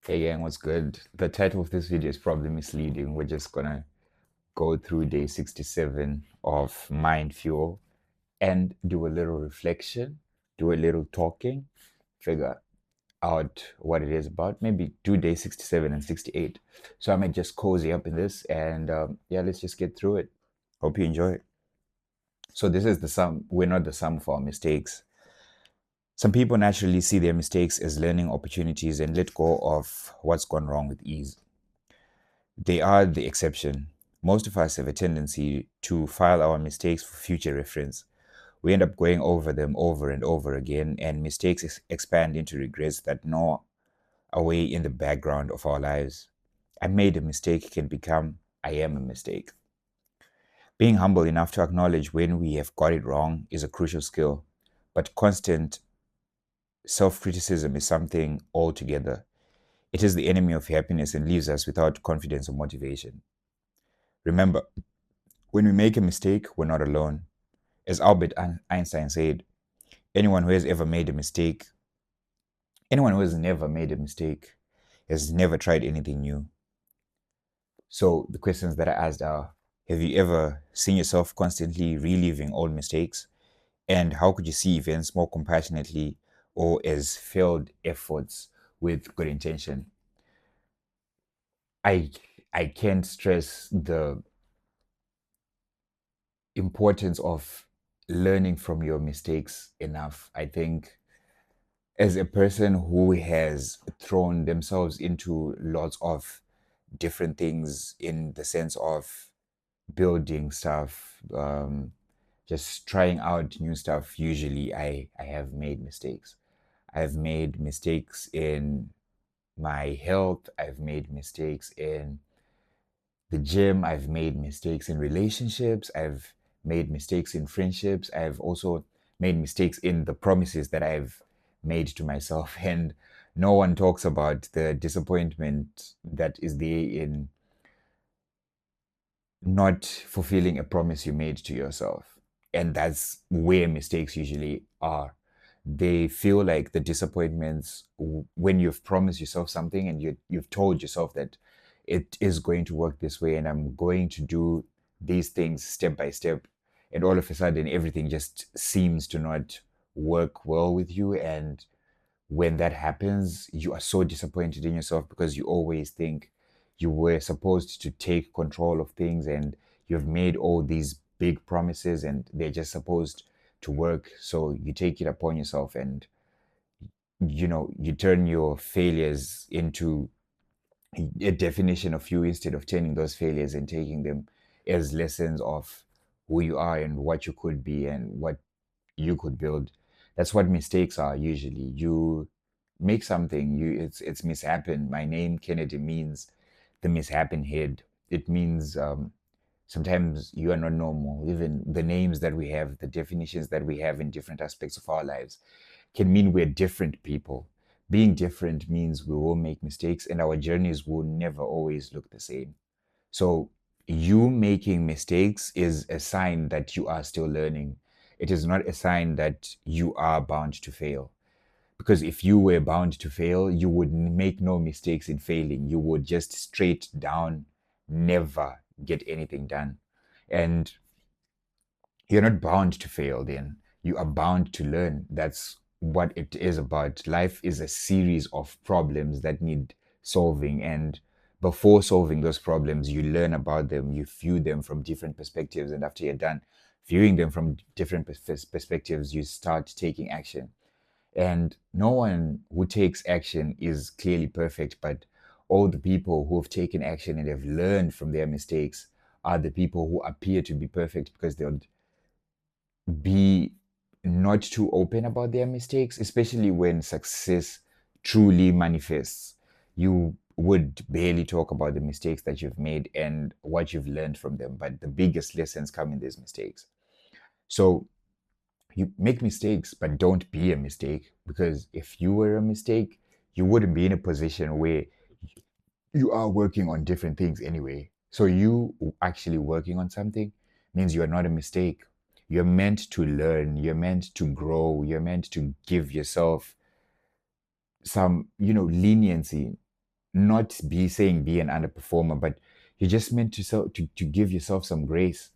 Hey gang, what's good? The title of this video is probably misleading. We're just gonna go through day 67 of Mind Fuel and do a little reflection, do a little talking, figure out what it is about. Maybe do day 67 and 68. So I might just cozy up in this and yeah, let's just get through it. Hope you enjoy it. So this is the sum. We're not the sum of our mistakes. Some people naturally see their mistakes as learning opportunities and let go of what's gone wrong with ease. They are the exception. Most of us have a tendency to file our mistakes for future reference. We end up going over them over and over again, and mistakes expand into regrets that gnaw away in the background of our lives. I made a mistake can become I am a mistake. Being humble enough to acknowledge when we have got it wrong is a crucial skill, but constant self criticism is something altogether. It is the enemy of happiness and leaves us without confidence or motivation. Remember, when we make a mistake, we're not alone. As Albert Einstein said, anyone who has ever made a mistake, anyone who has never made a mistake, has never tried anything new. So the questions that I asked are, have you ever seen yourself constantly reliving old mistakes? And how could you see events more compassionately or as failed efforts with good intention? I I can't stress the importance of learning from your mistakes enough. I think as a person who has thrown themselves into lots of different things in the sense of building stuff, just trying out new stuff, usually I have made mistakes. I've made mistakes in my health. I've made mistakes in the gym. I've made mistakes in relationships. I've made mistakes in friendships. I've also made mistakes in the promises that I've made to myself. And no one talks about the disappointment that is there in not fulfilling a promise you made to yourself. And that's where mistakes usually are. They feel like the disappointments when you've promised yourself something and you've told yourself that it is going to work this way and I'm going to do these things step by step. And all of a sudden, everything just seems to not work well with you. And when that happens, you are so disappointed in yourself because you always think you were supposed to take control of things and you've made all these big promises and they're just supposed to work. So you take it upon yourself and you turn your failures into a definition of you instead of turning those failures and taking them as lessons of who you are and what you could be and what you could build. That's what mistakes are usually. You make something, it's mishappen. My name Kennedy means the mishappen head. It means sometimes you are not normal. Even the names that we have, the definitions that we have in different aspects of our lives can mean we're different people. Being different means we will make mistakes and our journeys will never always look the same. So, you making mistakes is a sign that you are still learning. It is not a sign that you are bound to fail. Because if you were bound to fail, you would make no mistakes in failing. You would just straight down never get anything done. And you're not bound to fail then. You are bound to learn. That's what it is about. Life is a series of problems that need solving. And before solving those problems, you learn about them, you view them from different perspectives. And after you're done viewing them from different perspectives, you start taking action. And no one who takes action is clearly perfect, but all the people who have taken action and have learned from their mistakes are the people who appear to be perfect because they'll be not too open about their mistakes, especially when success truly manifests. You would barely talk about the mistakes that you've made and what you've learned from them, but the biggest lessons come in these mistakes. So you make mistakes, but don't be a mistake because if you were a mistake, you wouldn't be in a position where you are working on different things anyway. So you actually working on something means you are not a mistake. You're meant to learn, you're meant to grow, you're meant to give yourself some, leniency. not be saying be an underperformer, but you're just meant to, to give yourself some grace.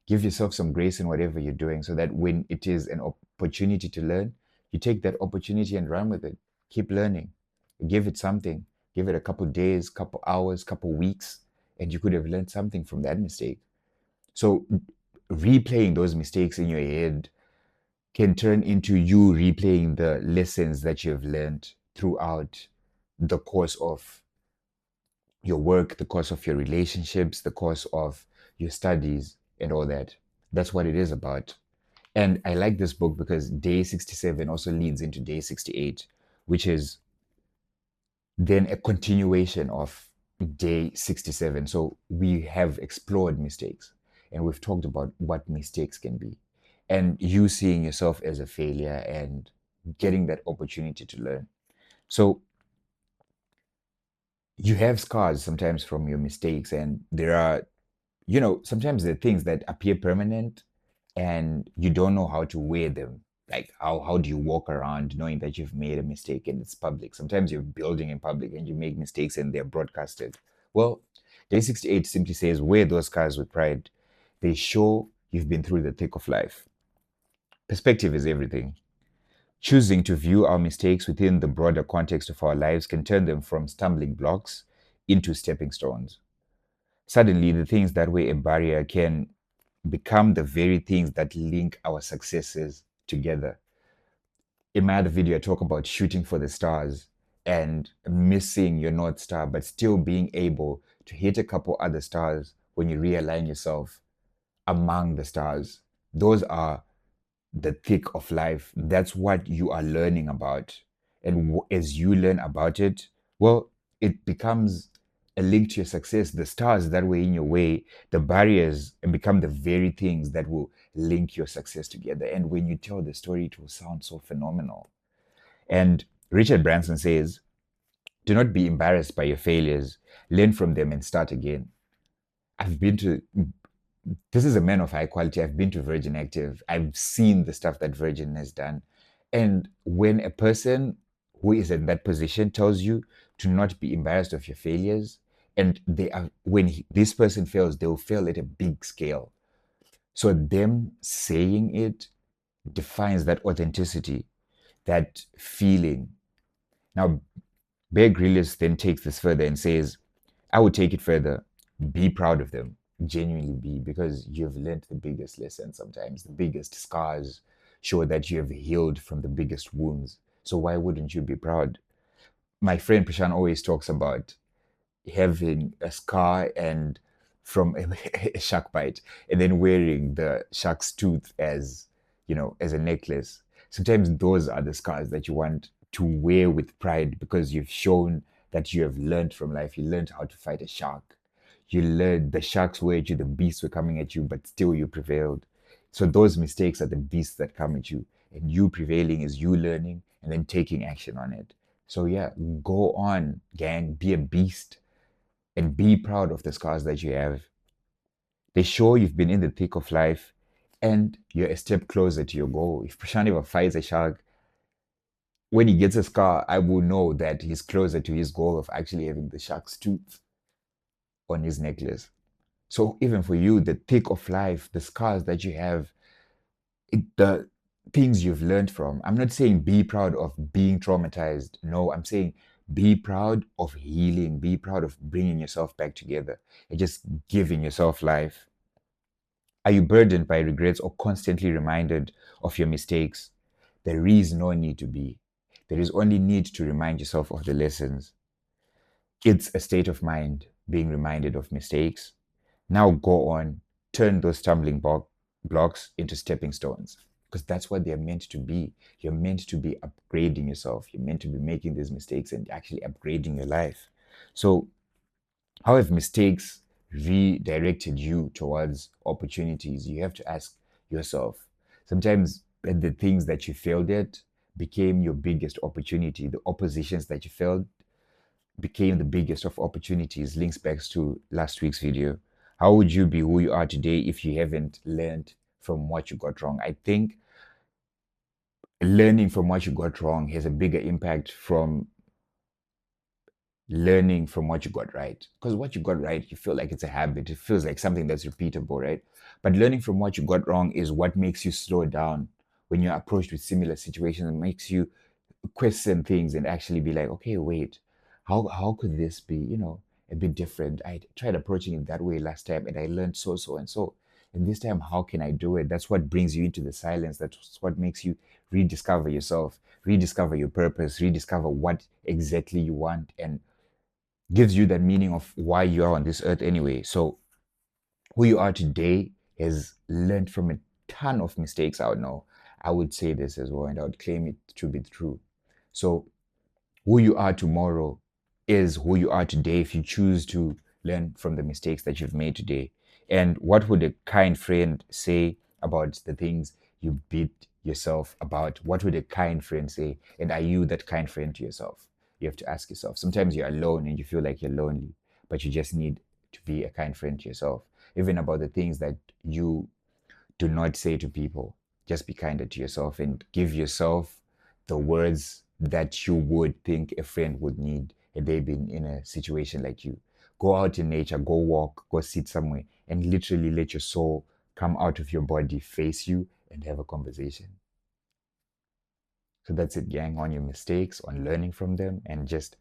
Give yourself some grace in whatever you're doing so that when it is an opportunity to learn, you take that opportunity and run with it. Keep learning. Give it something. Give it a couple days, couple hours, couple weeks, and you could have learned something from that mistake. So replaying those mistakes in your head can turn into you replaying the lessons that you've learned throughout the course of your work, the course of your relationships, the course of your studies, and all that. That's what it is about. And I like this book because day 67 also leads into day 68, which is then a continuation of day 67. So we have explored mistakes and we've talked about what mistakes can be. And you seeing yourself as a failure and getting that opportunity to learn. So you have scars sometimes from your mistakes, and there are, sometimes there are things that appear permanent and you don't know how to weigh them. Like how do you walk around knowing that you've made a mistake and it's public? Sometimes you're building in public and you make mistakes and they're broadcasted. Well, day 68 simply says, wear those scars with pride. They show you've been through the thick of life. Perspective is everything. Choosing to view our mistakes within the broader context of our lives can turn them from stumbling blocks into stepping stones. Suddenly, the things that were a barrier can become the very things that link our successes together. In my other video, I talk about shooting for the stars and missing your North Star, but still being able to hit a couple other stars when you realign yourself among the stars. Those are the thick of life. That's what you are learning about. And as you learn about it, well, it becomes a link to your success. The stars that were in your way, the barriers, and become the very things that will link your success together. And when you tell the story, it will sound so phenomenal. And Richard Branson says, do not be embarrassed by your failures, learn from them and start again. I've been to this is a man of high quality. I've been to Virgin Active. I've seen the stuff that Virgin has done. And when a person who is in that position tells you to not be embarrassed of your failures, and they are when this person fails, they will fail at a big scale. So them saying it defines that authenticity, that feeling. Now, Bear Grylls then takes this further and says, I would take it further. Be proud of them. Genuinely be, because you've learned the biggest lesson sometimes. The biggest scars show that you have healed from the biggest wounds. So why wouldn't you be proud? My friend Prashan always talks about having a scar and from a shark bite, and then wearing the shark's tooth as, as a necklace. Sometimes those are the scars that you want to wear with pride because you've shown that you have learned from life. You learned how to fight a shark. You learned the sharks were at you, the beasts were coming at you, but still you prevailed. So those mistakes are the beasts that come at you, and you prevailing is you learning and then taking action on it. So yeah, go on, gang, be a beast and be proud of the scars that you have. They show you've been in the thick of life and you're a step closer to your goal. If Prashant ever fights a shark, when he gets a scar, I will know that he's closer to his goal of actually having the shark's tooth on his necklace. So even for you, the thick of life, the scars that you have, the things you've learned from. I'm not saying be proud of being traumatized. No, I'm saying be proud of healing. Be proud of bringing yourself back together and just giving yourself life. Are you burdened by regrets or constantly reminded of your mistakes? There is no need to be. There is only need to remind yourself of the lessons. It's a state of mind being reminded of mistakes. Now go on, turn those stumbling blocks into stepping stones, because that's what they're meant to be. You're meant to be upgrading yourself. You're meant to be making these mistakes and actually upgrading your life. So, how have mistakes redirected you towards opportunities? You have to ask yourself. Sometimes the things that you failed at became your biggest opportunity. The oppositions that you failed became the biggest of opportunities. Links back to last week's video. How would you be who you are today if you haven't learned from what you got wrong? I think learning from what you got wrong has a bigger impact from learning from what you got right. Because what you got right, you feel like it's a habit. It feels like something that's repeatable, right? But learning from what you got wrong is what makes you slow down when you're approached with similar situations. It makes you question things and actually be like, okay, wait, how could this be, a bit different? I tried approaching it that way last time and I learned so and so. And this time, how can I do it? That's what brings you into the silence. That's what makes you rediscover yourself, rediscover your purpose, rediscover what exactly you want, and gives you that meaning of why you are on this earth anyway. So who you are today has learned from a ton of mistakes out now. I would say this as well, and I would claim it to be true. So who you are tomorrow is who you are today if you choose to learn from the mistakes that you've made today. And what would a kind friend say about the things you beat yourself about? What would a kind friend say? And are you that kind friend to yourself? You have to ask yourself. Sometimes you're alone and you feel like you're lonely, but you just need to be a kind friend to yourself. Even about the things that you do not say to people. Just be kinder to yourself and give yourself the words that you would think a friend would need had they been in a situation like you. Go out in nature, go walk, go sit somewhere, and literally let your soul come out of your body, face you, and have a conversation. So that's it, gang, on your mistakes, on learning from them, and just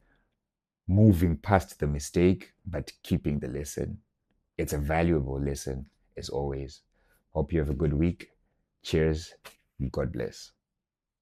moving past the mistake, but keeping the lesson. It's a valuable lesson, as always. Hope you have a good week. Cheers. God bless.